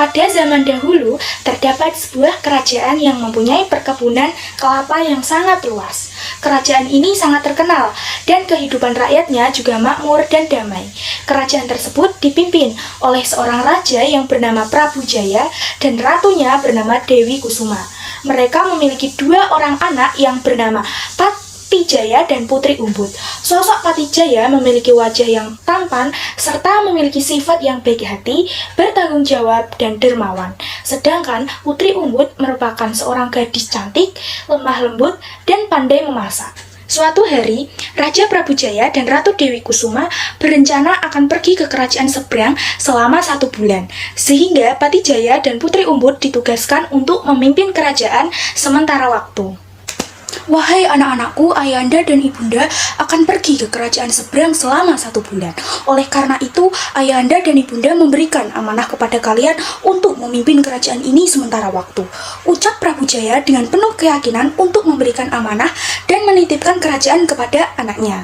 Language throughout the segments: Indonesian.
Pada zaman dahulu, terdapat sebuah kerajaan yang mempunyai perkebunan kelapa yang sangat luas. Kerajaan ini sangat terkenal, dan kehidupan rakyatnya juga makmur dan damai. Kerajaan tersebut dipimpin oleh seorang raja yang bernama Prabu Jaya dan ratunya bernama Dewi Kusuma. Mereka memiliki dua orang anak yang bernama Patijaya dan Putri Umbut. Sosok Patijaya memiliki wajah yang tampan serta memiliki sifat yang baik hati, bertanggung jawab, dan dermawan. Sedangkan Putri Umbut merupakan seorang gadis cantik, lemah lembut, dan pandai memasak. Suatu hari, Raja Prabu Jaya dan Ratu Dewi Kusuma berencana akan pergi ke kerajaan seberang selama 1 bulan, sehingga Patijaya dan Putri Umbut ditugaskan untuk memimpin kerajaan sementara waktu. Wahai anak-anakku, ayahanda dan ibunda akan pergi ke kerajaan seberang selama 1 bulan. Oleh karena itu, ayahanda dan ibunda memberikan amanah kepada kalian untuk memimpin kerajaan ini sementara waktu. Ucap Prabu Jaya dengan penuh keyakinan untuk memberikan amanah dan menitipkan kerajaan kepada anaknya.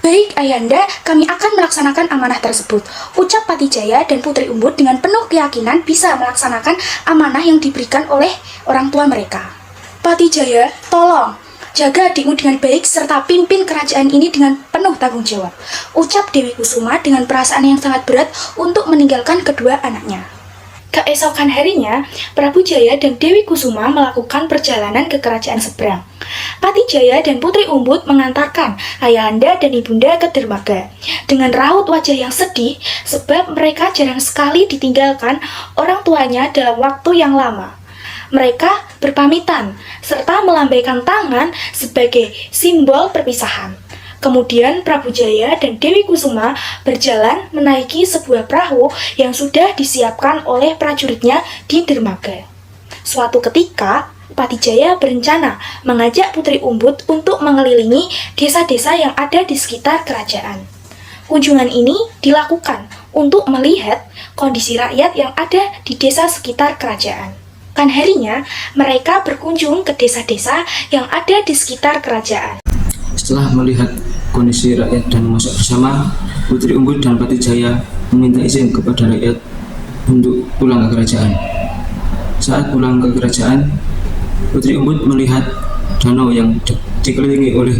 Baik ayahanda, kami akan melaksanakan amanah tersebut. Ucap Patijaya dan Putri Umbut dengan penuh keyakinan bisa melaksanakan amanah yang diberikan oleh orang tua mereka. Patijaya, tolong jaga adikmu dengan baik serta pimpin kerajaan ini dengan penuh tanggung jawab. Ucap Dewi Kusuma dengan perasaan yang sangat berat untuk meninggalkan kedua anaknya. Keesokan harinya, Prabu Jaya dan Dewi Kusuma melakukan perjalanan ke kerajaan seberang. Patijaya dan Putri Umbut mengantarkan ayahanda dan ibunda ke dermaga dengan raut wajah yang sedih sebab mereka jarang sekali ditinggalkan orang tuanya dalam waktu yang lama. Mereka berpamitan serta melambaikan tangan sebagai simbol perpisahan. Kemudian Prabu Jaya dan Dewi Kusuma berjalan menaiki sebuah perahu yang sudah disiapkan oleh prajuritnya di dermaga. Suatu ketika, Patijaya berencana mengajak Putri Umbut untuk mengelilingi desa-desa yang ada di sekitar kerajaan. Kunjungan ini dilakukan untuk melihat kondisi rakyat yang ada di desa sekitar kerajaan. Kan harinya, mereka berkunjung ke desa-desa yang ada di sekitar kerajaan. Setelah melihat kondisi rakyat dan memasak bersama, Putri Umbut dan Patijaya meminta izin kepada rakyat untuk pulang ke kerajaan. Saat pulang ke kerajaan, Putri Umbut melihat danau yang dikelilingi oleh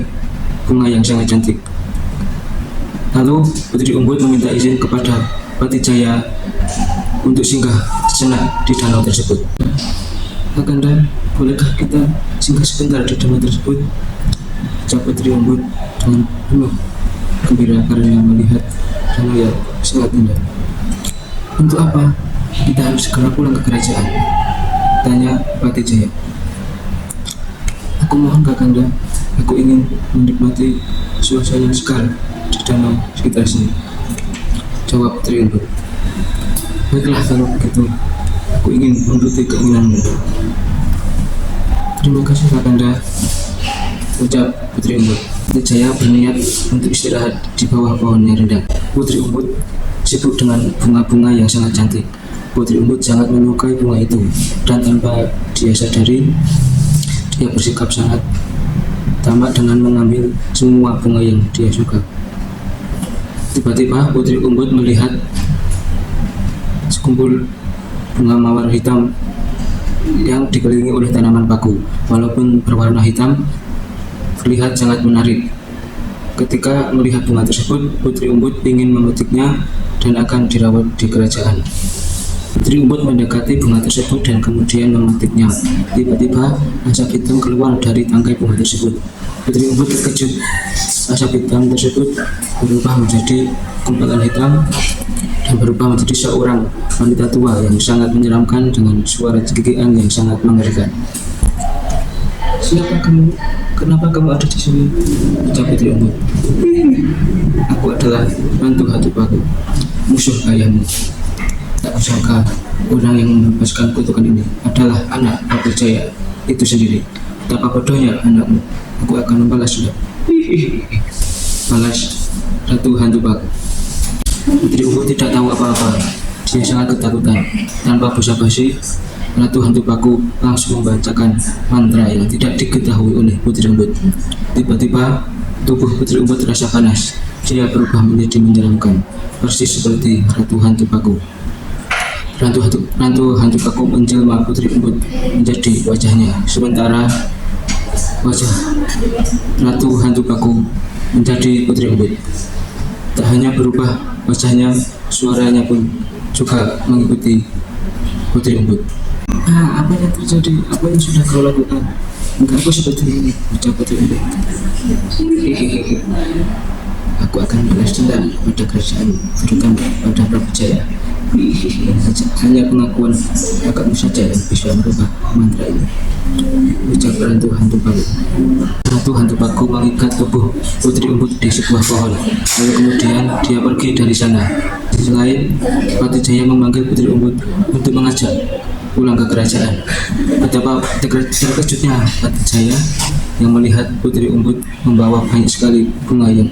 bunga yang sangat cantik. Lalu Putri Umbut meminta izin kepada Patijaya untuk singgah sejenak di danau tersebut. Kakanda, bolehkah kita singgah sebentar di danau tersebut? Ucap Putri Umbut dengan penuh gembira karena melihat danau yang sangat indah. Untuk apa kita harus segera pulang ke kerajaan? Tanya Patijaya. Aku mohon Kakanda, aku ingin menikmati suasana segar di danau sekitar sini. Jawab Putri Umbut. Baiklah kalau begitu, aku ingin menuruti keinginanmu. Terima kasih Kakanda, ucap Putri Umbut. Patijaya berniat untuk istirahat di bawah pohon yang rendah. Putri Umbut sibuk dengan bunga-bunga yang sangat cantik. Putri Umbut sangat menyukai bunga itu, dan tanpa dia sadari, dia bersikap sangat tamak dengan mengambil semua bunga yang dia suka. Tiba-tiba Putri Umbut melihat sekumpul bunga mawar hitam yang dikelilingi oleh tanaman paku. Walaupun berwarna hitam, terlihat sangat menarik. Ketika melihat bunga tersebut, Putri Umbut ingin memetiknya dan akan dirawat di kerajaan. Putri Umbut mendekati bunga tersebut dan kemudian memetiknya. Tiba-tiba asap hitam keluar dari tangkai bunga tersebut. Putri Umbut terkejut. Asap hitam tersebut berubah menjadi gumpalan hitam dan berubah menjadi seorang wanita tua yang sangat menyeramkan dengan suara cekikikan yang sangat mengerikan. Siapa kamu? Kenapa kamu ada di sini? Ucap Putri Umbut. Aku adalah mantu Hatupaku, musuh ayahmu. Tak kusangka orang yang membebaskan kutukan ini adalah anak Prabu Jaya itu sendiri. Betapa bodohnya anakmu. Aku akan membalas sudah. Balas Ratu Hatupaku. Putri Umbut tidak tahu apa-apa. Dia sangat ketakutan. Tanpa basa-basi, Ratu Hatupaku langsung membacakan mantra yang tidak diketahui oleh Putri Umbut. Tiba-tiba tubuh Putri Umbut terasa panas. Dia berubah menjadi menyeramkan, persis seperti Ratu Hatupaku. Rantu hantu paku menjelma Putri Umbut menjadi wajahnya, sementara wajah ratu hantu paku menjadi Putri Umbut. Tak hanya berubah wajahnya, suaranya pun juga mengikuti Putri Umbut. Apa yang terjadi? Apa yang sudah kau lakukan? Enggak, aku seperti ini, ucap Putri Umbut. Aku akan balas dendam pada kerajaan, terutama pada Prabu Jaya. Hanya pengakuan kakakmu saja yang bisa merubah mantra ini, ucap Ratu Hantu Paku. Ratu Hantu Paku mengikat tubuh Putri Umbut di sebuah pohon, lalu kemudian dia pergi dari sana. Di sisi lain, Pati Jaya memanggil Putri Umbut untuk mengajak pulang ke kerajaan. Betapa terkejutnya Pati Jaya yang melihat Putri Umbut membawa banyak sekali bunga yang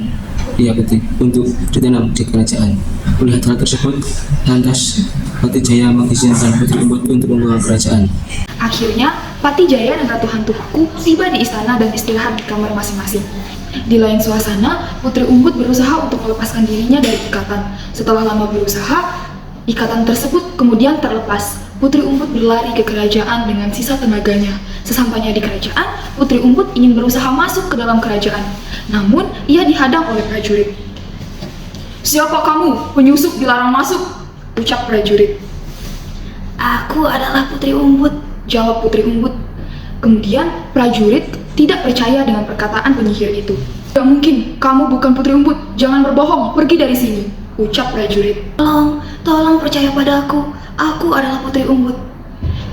ia petik untuk ditanam di kerajaan. Melihat hal tersebut, lantas Pati Jaya mengizinkan Putri Umbut untuk membawa kerajaan. Akhirnya, Pati Jaya dan Ratu Hantu Paku tiba di istana dan istirahat di kamar masing-masing. Di lain suasana, Putri Umbut berusaha untuk melepaskan dirinya dari ikatan. Setelah lama berusaha, ikatan tersebut kemudian terlepas. Putri Umbut berlari ke kerajaan dengan sisa tenaganya. Sesampainya di kerajaan, Putri Umbut ingin berusaha masuk ke dalam kerajaan. Namun, ia dihadang oleh prajurit. "Siapa kamu? Penyusup dilarang masuk," ucap prajurit. "Aku adalah Putri Umbut," jawab Putri Umbut. Kemudian, prajurit tidak percaya dengan perkataan penyihir itu. "Tidak mungkin, kamu bukan Putri Umbut. Jangan berbohong, pergi dari sini," ucap prajurit. Tolong percaya padaku. Aku adalah Putri Umbut,"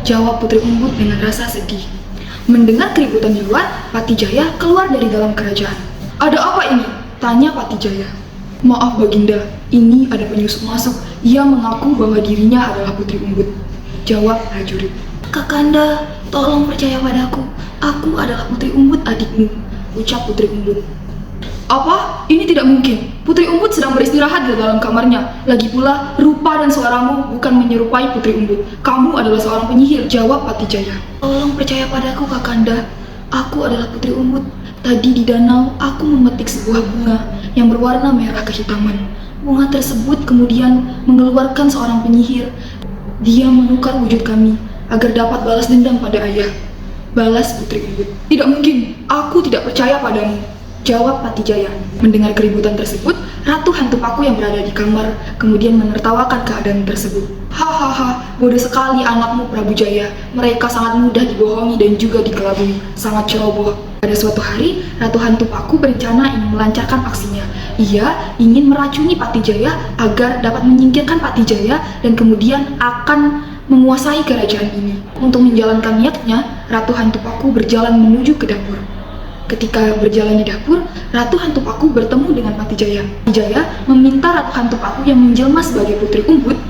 jawab Putri Umbut dengan rasa sedih. Mendengar keributan di luar, Pati Jaya keluar dari dalam kerajaan. "Ada apa ini?" tanya Pati Jaya. "Maaf Baginda, ini ada penyusup masuk. Ia mengaku bahwa dirinya adalah Putri Umbut," jawab prajurit. "Kakanda, tolong percaya padaku. Aku adalah Putri Umbut adikmu," ucap Putri Umbut. "Apa? Ini tidak mungkin. Putri Umbut sedang beristirahat di dalam kamarnya. Lagi pula, rupa dan suaramu bukan menyerupai Putri Umbut. Kamu adalah seorang penyihir," jawab Pati Jaya. "Tolong percaya padaku, Kakanda. Aku adalah Putri Umbut. Tadi di danau, aku memetik sebuah bunga yang berwarna merah kehitaman. Bunga tersebut kemudian mengeluarkan seorang penyihir. Dia menukar wujud kami agar dapat balas dendam pada ayah," balas Putri Umbut. "Tidak mungkin. Aku tidak percaya padamu," jawab Pati Jaya. Mendengar keributan tersebut, Ratu Hantu Paku yang berada di kamar kemudian menertawakan keadaan tersebut. "Hahaha, bodoh sekali anakmu Prabu Jaya. Mereka sangat mudah dibohongi dan juga dikelabui. Sangat ceroboh." Pada suatu hari, Ratu Hantu Paku berencana ingin melancarkan aksinya. Ia ingin meracuni Pati Jaya agar dapat menyingkirkan Pati Jaya dan kemudian akan menguasai kerajaan ini. Untuk menjalankan niatnya, Ratu Hantu Paku berjalan menuju ke dapur. Ketika berjalan di dapur, Ratu Hantu Paku bertemu dengan Pati Jaya. Pati Jaya meminta Ratu Hantu Paku yang menjelma sebagai Putri Umbut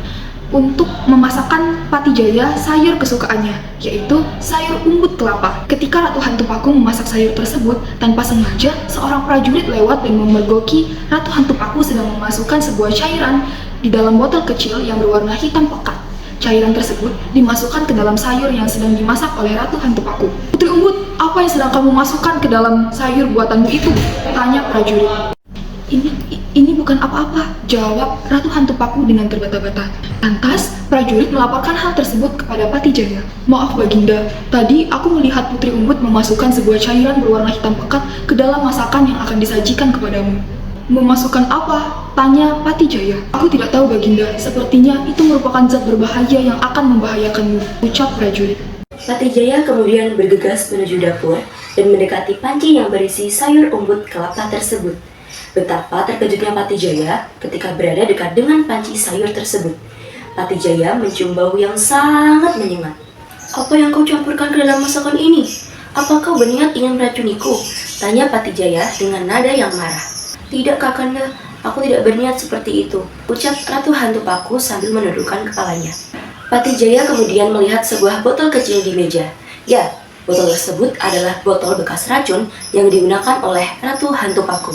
untuk memasakkan Pati Jaya sayur kesukaannya, yaitu sayur umbut kelapa. Ketika Ratu Hantu Paku memasak sayur tersebut, tanpa sengaja seorang prajurit lewat dan memergoki Ratu Hantu Paku sedang memasukkan sebuah cairan di dalam botol kecil yang berwarna hitam pekat. Cairan tersebut dimasukkan ke dalam sayur yang sedang dimasak oleh Ratu Hantu Paku. "Putri Umbut, apa yang sedang kamu masukkan ke dalam sayur buatanmu itu?" tanya prajurit. Ini bukan apa-apa," jawab Ratu Hantu Paku dengan terbata-bata. Lantas, prajurit melaporkan hal tersebut kepada Pati Jaya. "Maaf Baginda, tadi aku melihat Putri Umbut memasukkan sebuah cairan berwarna hitam pekat ke dalam masakan yang akan disajikan kepadamu." "Memasukkan apa?" tanya Pati Jaya. "Aku tidak tahu Baginda, sepertinya itu merupakan zat berbahaya yang akan membahayakanmu," ucap prajurit. Pati Jaya kemudian bergegas menuju dapur dan mendekati panci yang berisi sayur umbut kelapa tersebut. Betapa terkejutnya Pati Jaya ketika berada dekat dengan panci sayur tersebut. Pati Jaya mencium bau yang sangat menyengat. "Apa yang kau campurkan ke dalam masakan ini? Apa kau berniat ingin meracuniku?" tanya Pati Jaya dengan nada yang marah. "Tidak Kakanda, aku tidak berniat seperti itu," ucap Ratu Hantu Paku sambil menundukkan kepalanya. Pati Jaya kemudian melihat sebuah botol kecil di meja. Ya, botol tersebut adalah botol bekas racun yang digunakan oleh Ratu Hantu Paku.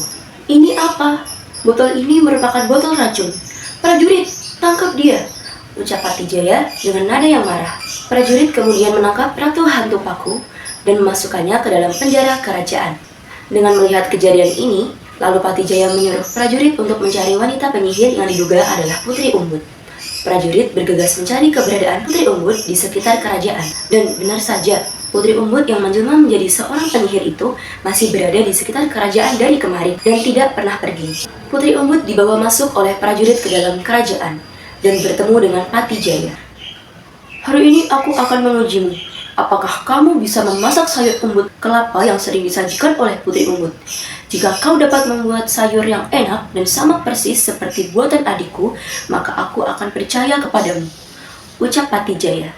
"Ini apa? Botol ini merupakan botol racun. Prajurit, tangkap dia," ucap Pati Jaya dengan nada yang marah. Prajurit kemudian menangkap Ratu Hantu Paku dan memasukkannya ke dalam penjara kerajaan. Dengan melihat kejadian ini, lalu Pati Jaya menyuruh prajurit untuk mencari wanita penyihir yang diduga adalah Putri Umbut. Prajurit bergegas mencari keberadaan Putri Umbut di sekitar kerajaan. Dan benar saja, Putri Umbut yang menjelma menjadi seorang penyihir itu masih berada di sekitar kerajaan dari kemarin dan tidak pernah pergi. Putri Umbut dibawa masuk oleh prajurit ke dalam kerajaan dan bertemu dengan Patijaya. "Hari ini aku akan mengujimu. Apakah kamu bisa memasak sayur umbut kelapa yang sering disajikan oleh Putri Umbut? Jika kau dapat membuat sayur yang enak dan sama persis seperti buatan adikku, maka aku akan percaya kepadamu," ucap Patijaya.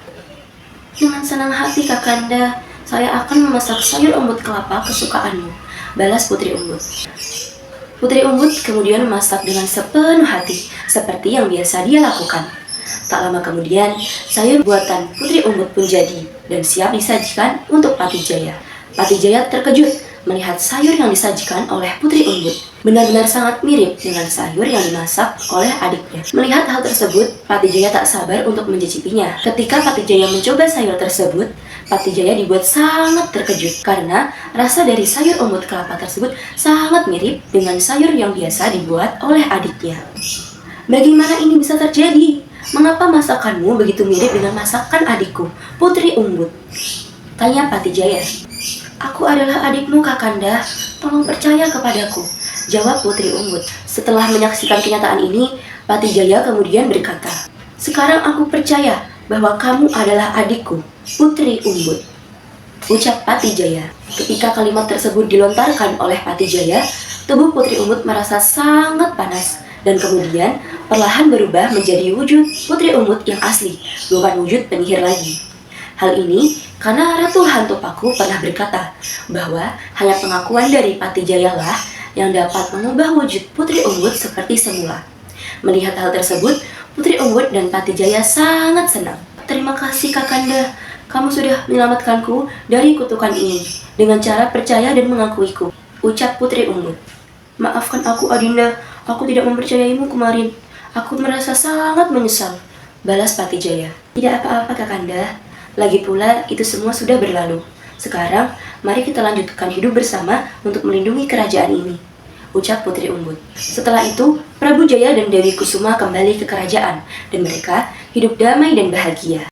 "Dengan senang hati Kakanda, saya akan memasak sayur umbut kelapa kesukaanmu," balas Putri Umbut. Putri Umbut kemudian memasak dengan sepenuh hati, seperti yang biasa dia lakukan. Tak lama kemudian, sayur buatan Putri Umbut pun jadi dan siap disajikan untuk Patijaya. Patijaya terkejut melihat sayur yang disajikan oleh Putri Umbut. Benar-benar sangat mirip dengan sayur yang dimasak oleh adiknya. Melihat hal tersebut, Patijaya tak sabar untuk mencicipinya. Ketika Patijaya mencoba sayur tersebut, Patijaya dibuat sangat terkejut karena rasa dari sayur umbut kelapa tersebut sangat mirip dengan sayur yang biasa dibuat oleh adiknya. "Bagaimana ini bisa terjadi? Mengapa masakanmu begitu mirip dengan masakan adikku, Putri Umbut?" tanya Patijaya. "Aku adalah adikmu, Kakanda. Tolong percaya kepadaku," jawab Putri Umbut. Setelah menyaksikan kenyataan ini, Patijaya kemudian berkata, "Sekarang aku percaya bahwa kamu adalah adikku, Putri Umbut," ucap Patijaya. Ketika kalimat tersebut dilontarkan oleh Patijaya, tubuh Putri Umbut merasa sangat panas dan kemudian perlahan berubah menjadi wujud Putri Umbut yang asli, bukan wujud penyihir lagi. Hal ini karena Ratu Hantu Paku pernah berkata bahwa hanya pengakuan dari Patijaya lah yang dapat mengubah wujud Putri Umbut seperti semula. Melihat hal tersebut, Putri Umbut dan Patijaya sangat senang. "Terima kasih Kakanda, kamu sudah menyelamatkanku dari kutukan ini dengan cara percaya dan mengakuiku," ucap Putri Umbut. "Maafkan aku Adinda, aku tidak mempercayaimu kemarin. Aku merasa sangat menyesal," balas Patijaya. "Tidak apa-apa Kakanda. Lagi pula itu semua sudah berlalu. Sekarang mari kita lanjutkan hidup bersama untuk melindungi kerajaan ini," ucap Putri Umbut. Setelah itu, Prabu Jaya dan Dewi Kusuma kembali ke kerajaan dan mereka hidup damai dan bahagia.